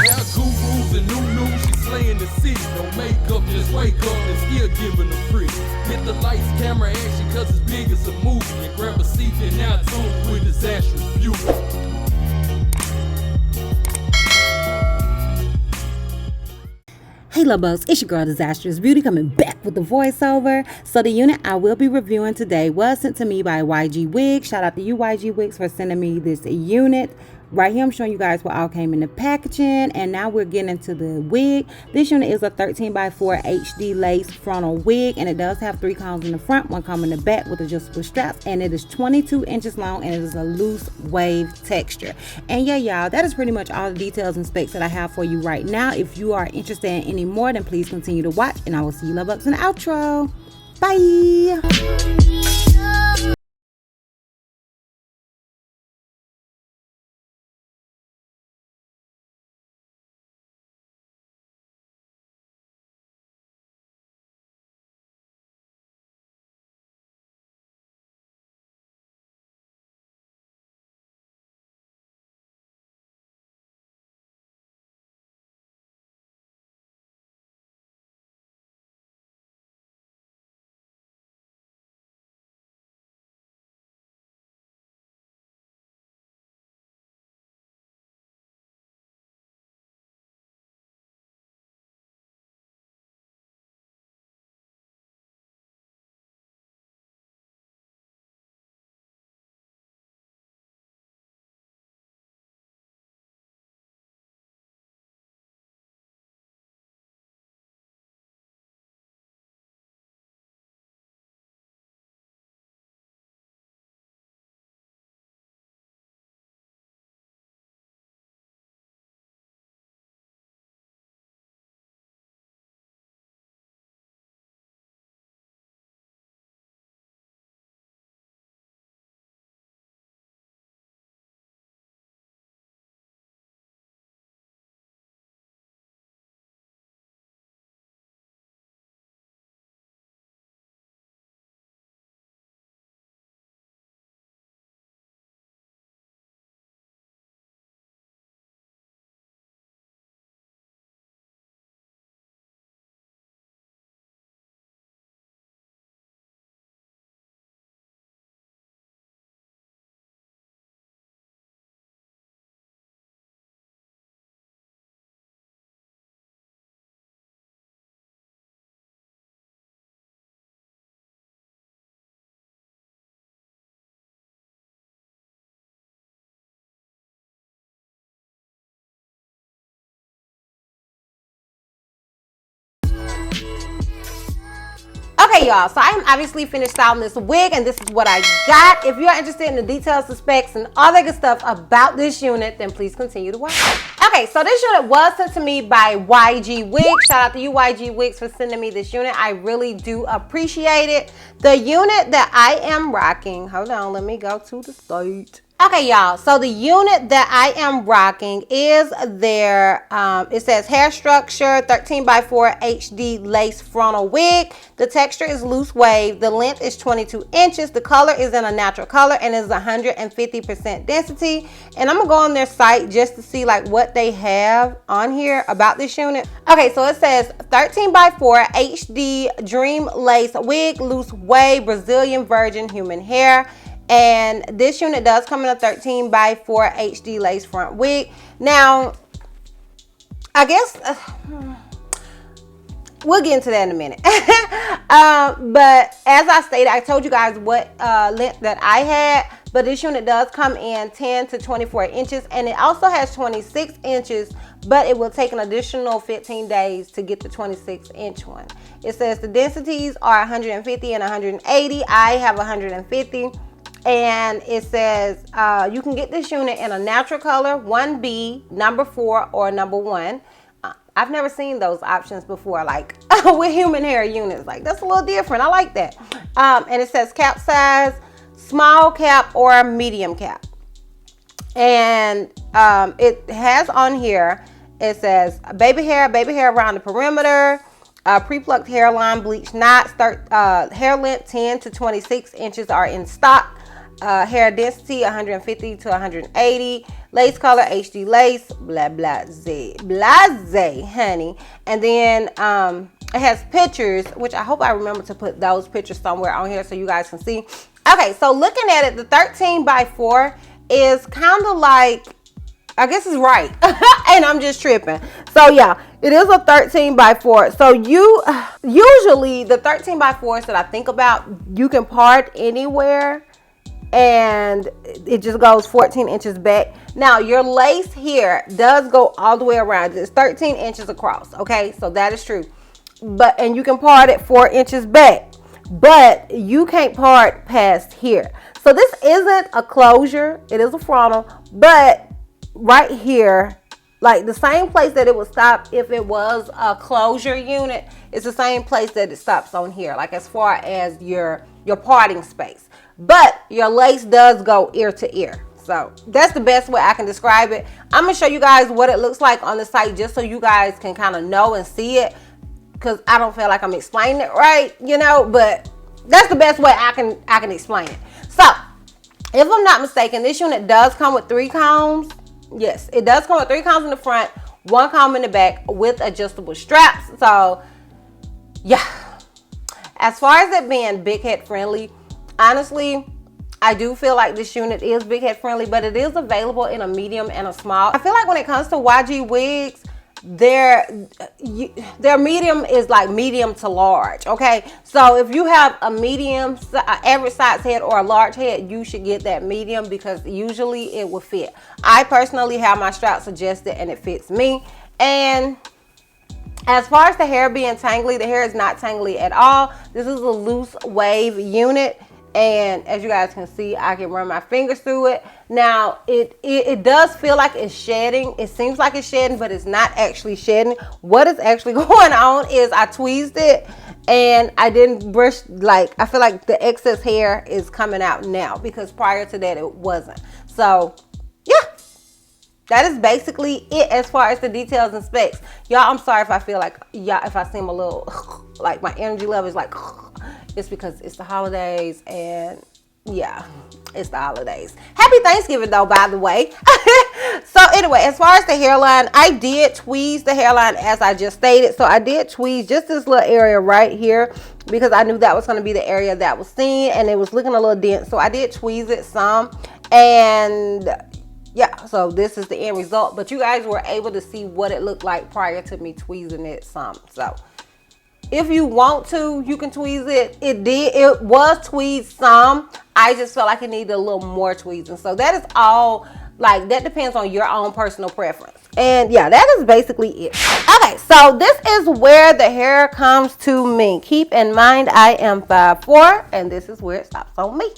Hair gurus and new, she slaying the city. No makeup, just wake up and still giving them pretty. Hit the lights, camera, action, cause it's big as a movie. And grab a seat and now tune with Disastrous Beauty. Hey love bugs, it's your girl Disastrous Beauty coming back with the voiceover. So the unit I will be reviewing today was sent to me by YGwigs. Shout out to you YGwigs for sending me this unit. Right here I'm showing you guys what all came in the packaging, and now we're getting into the wig. This unit is a 13x4 HD lace frontal wig, and it does have 3 combs in the front, 1 comb in the back with adjustable straps, and it is 22 inches long, and it is a loose wave texture. And yeah y'all, that is pretty much all the details and specs that I have for you right now. If you are interested in any more, then please continue to watch, and I will see you love bugs in the outro. Bye. Okay y'all, so I'm obviously finished styling this wig, and this is what I got. If you're interested in the details, the specs, and all that good stuff about this unit, then please continue to watch. Okay, so this unit was sent to me by YGwigs. Shout out to you YGwigs for sending me this unit. I really do appreciate it. The unit that I am rocking, hold on, let me go to the site. Okay y'all, so the unit that I am rocking is their it says hair structure 13x4 HD lace frontal wig. The texture is loose wave. The length is 22 inches. The color is in a natural color and is 150% density. And I'm gonna go on their site just to see like what they have on here about this unit. Okay, so it says 13x4 HD dream lace wig, loose wave, Brazilian virgin human hair. And this unit does come in a 13x4 HD lace front wig. Now, I guess we'll get into that in a minute. But as I stated, I told you guys what length that I had. But this unit does come in 10 to 24 inches. And it also has 26 inches. But it will take an additional 15 days to get the 26-inch one. It says the densities are 150 and 180. I have 150. And it says you can get this unit in a natural color, 1B, number 4, or number 1. I've never seen those options before, like with human hair units. Like, that's a little different. I like that. And it says cap size, small cap or medium cap. And it has on here, it says baby hair around the perimeter, pre-plucked hairline, bleach knots, hair length 10 to 26 inches are in stock. hair density 150 to 180, lace color HD lace, blah blah blase, honey. And then it has pictures, which I hope I remember to put those pictures somewhere on here so you guys can see. Okay, so looking at it, the 13 by 4 is kind of like, I guess it's right. And I'm just tripping. So yeah, it is a 13 by 4. So usually the 13 by 4s that I think about, you can part anywhere and it just goes 14 inches back. Now your lace here does go all the way around. It's 13 inches across. Okay, so that is true. And you can part it 4 inches back, but you can't part past here. So this isn't a closure, it is a frontal, but right here, like the same place that it would stop if it was a closure unit, it's the same place that it stops on here, like as far as your parting space. But your lace does go ear to ear. So that's the best way I can describe it. I'm gonna show you guys what it looks like on the site just so you guys can kind of know and see it, because I don't feel like I'm explaining it right, you know, but that's the best way I can explain it. So if I'm not mistaken, this unit does come with 3 combs. Yes, it does come with 3 combs in the front, 1 comb in the back with adjustable straps. So yeah, as far as it being big head friendly, honestly, I do feel like this unit is big head friendly, but it is available in a medium and a small. I feel like when it comes to YGwigs, their medium is like medium to large. Okay, so if you have a medium, average size head or a large head, you should get that medium because usually it will fit. I personally have my straps adjusted and it fits me. And as far as the hair being tangly, the hair is not tangly at all. This is a loose wave unit, and as you guys can see, I can run my fingers through it. Now it does feel like it's shedding. It seems like it's shedding, but it's not actually shedding. What is actually going on is I tweezed it and I didn't brush. Like, I feel like the excess hair is coming out now because prior to that it wasn't. So yeah, that is basically it as far as the details and specs. Y'all, I'm sorry if I feel like, if I seem a little like my energy level is like, it's because it's the holidays, and yeah, it's the holidays. Happy Thanksgiving though, by the way. So anyway, as far as the hairline, I did tweeze the hairline as I just stated. So I did tweeze just this little area right here because I knew that was going to be the area that was seen and it was looking a little dense. So I did tweeze it some, and yeah, so this is the end result. But you guys were able to see what it looked like prior to me tweezing it some. So if you want to, you can tweeze it. It was tweezed some. I just felt like it needed a little more tweezing. So that is all, like, that depends on your own personal preference. And yeah, that is basically it. Okay, so this is where the hair comes to me. Keep in mind, I am 5'4", and this is where it stops on me.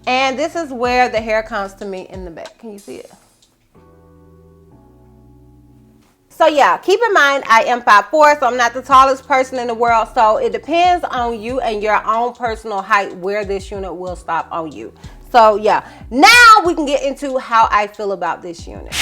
And this is where the hair comes to me in the back. Can you see it? So yeah, keep in mind, I am 5'4", so I'm not the tallest person in the world. So it depends on you and your own personal height where this unit will stop on you. So yeah, now we can get into how I feel about this unit.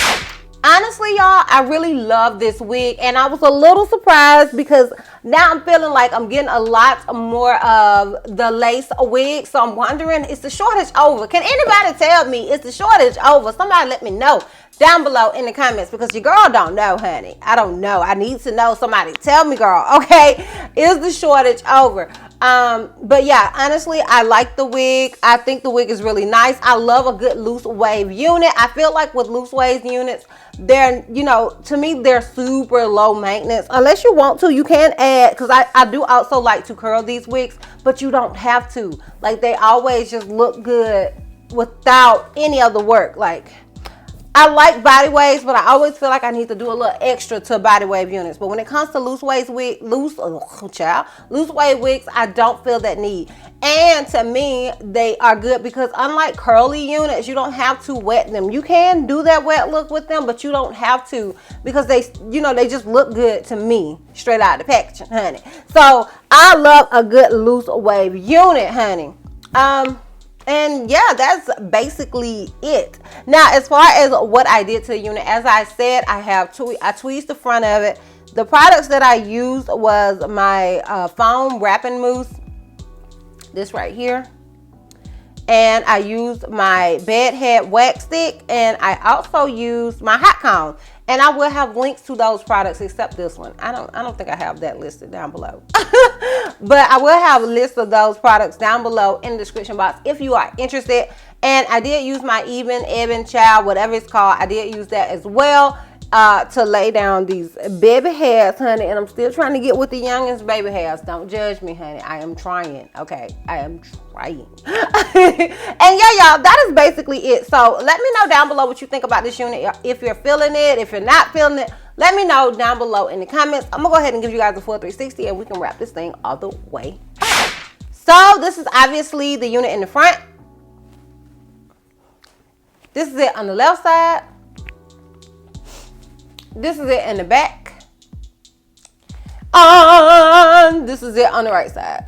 Honestly, y'all, I really love this wig, and I was a little surprised because now I'm feeling like I'm getting a lot more of the lace wig. So I'm wondering, is the shortage over? Can anybody tell me, is the shortage over? Somebody let me know down below in the comments, because your girl don't know, honey. I don't know. I need to know. Somebody tell me, girl. Okay, is the shortage over? But yeah, honestly, I like the wig. I think the wig is really nice. I love a good loose wave unit. I feel like with loose wave units, they're, you know, to me, they're super low maintenance. Unless you want to, you can add, because I do also like to curl these wigs, but you don't have to. Like, they always just look good without any other work. Like, I like body waves, but I always feel like I need to do a little extra to body wave units. But when it comes to loose wave wigs, I don't feel that need. And to me, they are good because unlike curly units, you don't have to wet them. You can do that wet look with them, but you don't have to, because they, you know, they just look good to me straight out of the packaging, honey. So I love a good loose wave unit, honey. And yeah, that's basically it. Now, as far as what I did to the unit, as I said, I tweezed the front of it. The products that I used was my foam wrapping mousse this right here. And I used my bed head wax stick, and I also used my hot comb. And I will have links to those products except this one. I don't think I have that listed down below. But I will have a list of those products down below in the description box if you are interested. And I did use my Ebin Child, whatever it's called. I did use that as well to lay down these baby hairs, honey. And I'm still trying to get with the youngest baby hairs. Don't judge me, honey. I am trying, okay? I am trying. And yeah, y'all, that is basically it. So let me know down below what you think about this unit. If you're feeling it, if you're not feeling it, let me know down below in the comments. I'm gonna go ahead and give you guys a full 360 and we can wrap this thing all the way up. So this is obviously the unit in the front. This is it on the left side. This is it in the back. This is it on the right side.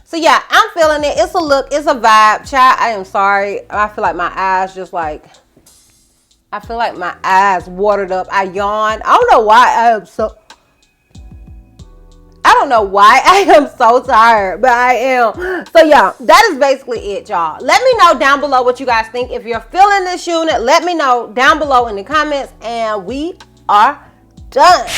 So yeah, I'm feeling it. It's a look. It's a vibe. Child, I am sorry. I feel like my eyes just like, I feel like my eyes watered up. I yawned. I don't know why I am so tired, but I am. So yeah, that is basically it, y'all. Let me know down below what you guys think. If you're feeling this unit, let me know down below in the comments, and we are done.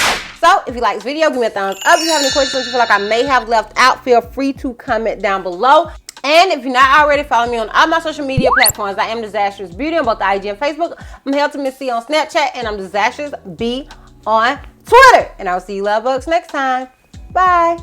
So if you like this video, give me a thumbs up. If you have any questions you feel like I may have left out, feel free to comment down below. And if you're not already following me on all my social media platforms, I am DizastrousBeauty on both IG and Facebook. I'm Hail to Miss C on Snapchat, and I'm DizastrousB on Twitter. And I'll see you love bugs next time. Bye.